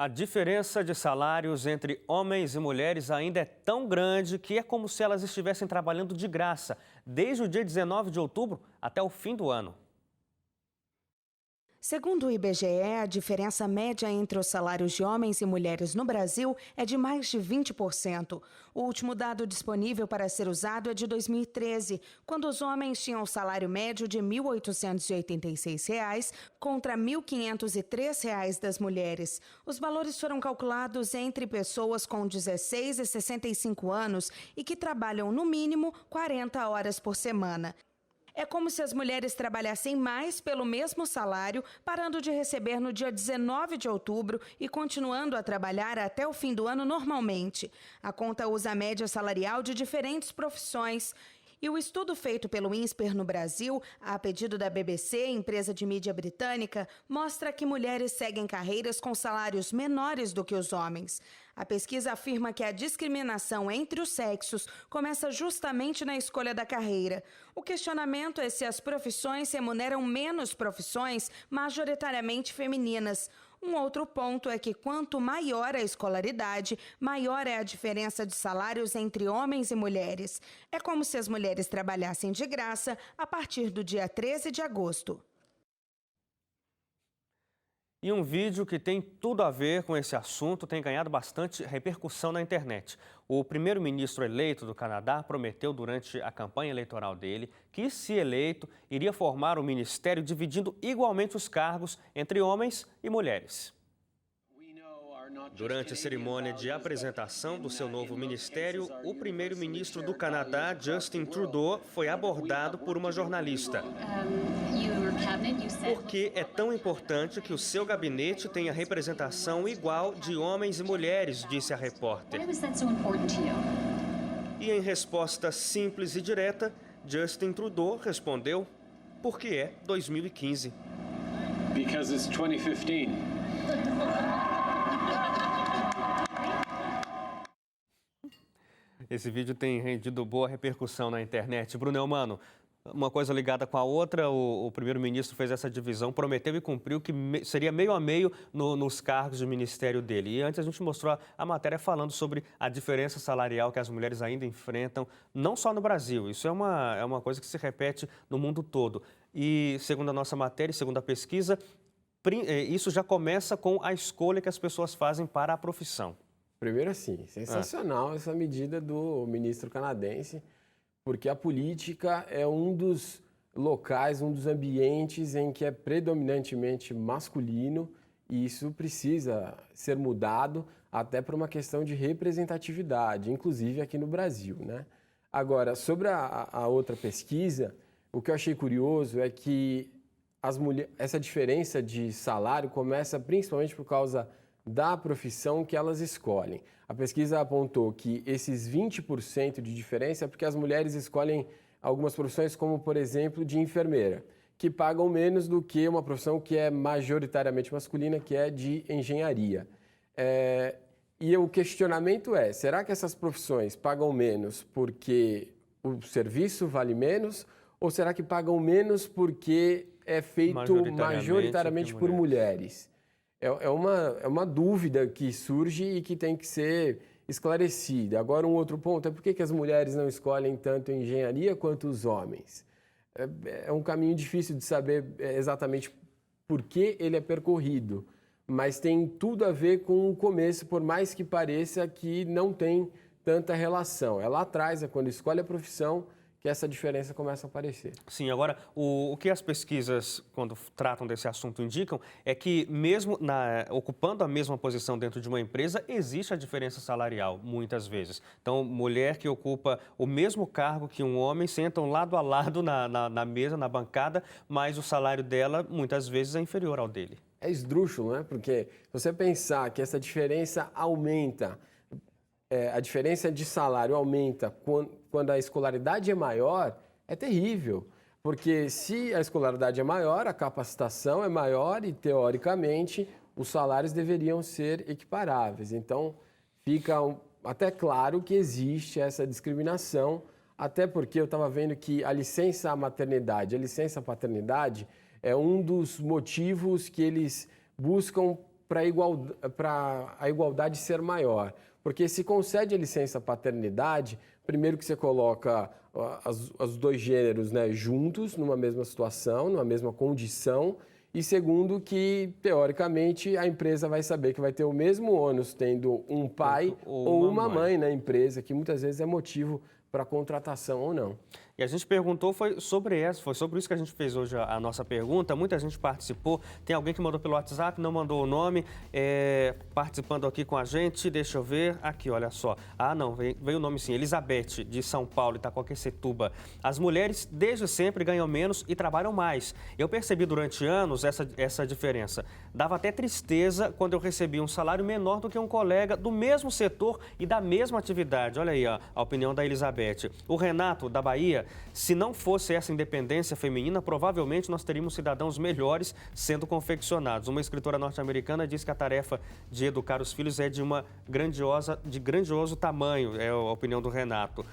A diferença de salários entre homens e mulheres ainda é tão grande que é como se elas estivessem trabalhando de graça, desde o dia 19 de outubro até o fim do ano. Segundo o IBGE, a diferença média entre os salários de homens e mulheres no Brasil é de mais de 20%. O último dado disponível para ser usado é de 2013, quando os homens tinham o salário médio de R$ 1.886 contra R$ 1.503 das mulheres. Os valores foram calculados entre pessoas com 16 e 65 anos e que trabalham no mínimo 40 horas por semana. É como se as mulheres trabalhassem mais pelo mesmo salário, parando de receber no dia 19 de outubro e continuando a trabalhar até o fim do ano normalmente. A conta usa a média salarial de diferentes profissões. E o estudo feito pelo INSPER no Brasil, a pedido da BBC, empresa de mídia britânica, mostra que mulheres seguem carreiras com salários menores do que os homens. A pesquisa afirma que a discriminação entre os sexos começa justamente na escolha da carreira. O questionamento é se as profissões remuneram menos profissões majoritariamente femininas. Um outro ponto é que quanto maior a escolaridade, maior é a diferença de salários entre homens e mulheres. É como se as mulheres trabalhassem de graça a partir do dia 13 de agosto. E um vídeo que tem tudo a ver com esse assunto tem ganhado bastante repercussão na internet. O primeiro-ministro eleito do Canadá prometeu durante a campanha eleitoral dele que, se eleito, iria formar um ministério dividindo igualmente os cargos entre homens e mulheres. Durante a cerimônia de apresentação do seu novo ministério, o primeiro-ministro do Canadá, Justin Trudeau, foi abordado por uma jornalista. Por que é tão importante que o seu gabinete tenha representação igual de homens e mulheres, disse a repórter. E em resposta simples e direta, Justin Trudeau respondeu: porque é 2015. Because it's 2015. Esse vídeo tem rendido boa repercussão na internet. Bruno Eumano, uma coisa ligada com a outra, o primeiro-ministro fez essa divisão, prometeu e cumpriu que seria meio a meio nos cargos do ministério dele. E antes a gente mostrou a matéria falando sobre a diferença salarial que as mulheres ainda enfrentam, não só no Brasil, isso é uma coisa que se repete no mundo todo. E segundo a nossa matéria, segundo a pesquisa, isso já começa com a escolha que as pessoas fazem para a profissão. Primeiro assim, sensacional essa medida do ministro canadense, porque a política é um dos locais, um dos ambientes em que é predominantemente masculino e isso precisa ser mudado até por uma questão de representatividade, inclusive aqui no Brasil, né? Agora, sobre a outra pesquisa, o que eu achei curioso é que essa diferença de salário começa principalmente por causa da profissão que elas escolhem. A pesquisa apontou que esses 20% de diferença é porque as mulheres escolhem algumas profissões como, por exemplo, de enfermeira, que pagam menos do que uma profissão que é majoritariamente masculina, que é de engenharia. E o questionamento é, será que essas profissões pagam menos porque o serviço vale menos ou será que pagam menos porque é feito majoritariamente por mulheres? É uma dúvida que surge e que tem que ser esclarecida. Agora, um outro ponto é por que as mulheres não escolhem tanto engenharia quanto os homens? É um caminho difícil de saber exatamente por que ele é percorrido, mas tem tudo a ver com o começo, por mais que pareça que não tem tanta relação. É lá atrás, é quando escolhe a profissão, que essa diferença começa a aparecer. Sim, agora, o que as pesquisas, quando tratam desse assunto, indicam é que mesmo ocupando a mesma posição dentro de uma empresa, existe a diferença salarial, muitas vezes. Então, mulher que ocupa o mesmo cargo que um homem, sentam lado a lado na mesa, na bancada, mas o salário dela, muitas vezes, é inferior ao dele. É esdrúxulo, né? Porque se você pensar que essa diferença aumenta, a diferença de salário aumenta quando a escolaridade é maior, é terrível. Porque se a escolaridade é maior, a capacitação é maior e, teoricamente, os salários deveriam ser equiparáveis. Então, fica até claro que existe essa discriminação, até porque eu estava vendo que a licença maternidade, a licença paternidade é um dos motivos que eles buscam para a igualdade ser maior. Porque se concede a licença paternidade, primeiro que você coloca os dois gêneros, né, juntos, numa mesma situação, numa mesma condição, e segundo que, teoricamente, a empresa vai saber que vai ter o mesmo ônus tendo um pai ou uma mãe na empresa, que muitas vezes é motivo para contratação ou não. E a gente perguntou, foi sobre isso que a gente fez hoje a nossa pergunta. Muita gente participou. Tem alguém que mandou pelo WhatsApp, não mandou o nome, participando aqui com a gente. Deixa eu ver. Aqui, olha só. Ah, não, veio o nome sim. Elizabeth, de São Paulo, Itaquaquecetuba. As mulheres, desde sempre, ganham menos e trabalham mais. Eu percebi durante anos essa diferença. Dava até tristeza quando eu recebia um salário menor do que um colega do mesmo setor e da mesma atividade. Olha aí a opinião da Elizabeth. O Renato, da Bahia, se não fosse essa independência feminina, provavelmente nós teríamos cidadãos melhores sendo confeccionados. Uma escritora norte-americana diz que a tarefa de educar os filhos é de grandioso tamanho, é a opinião do Renato.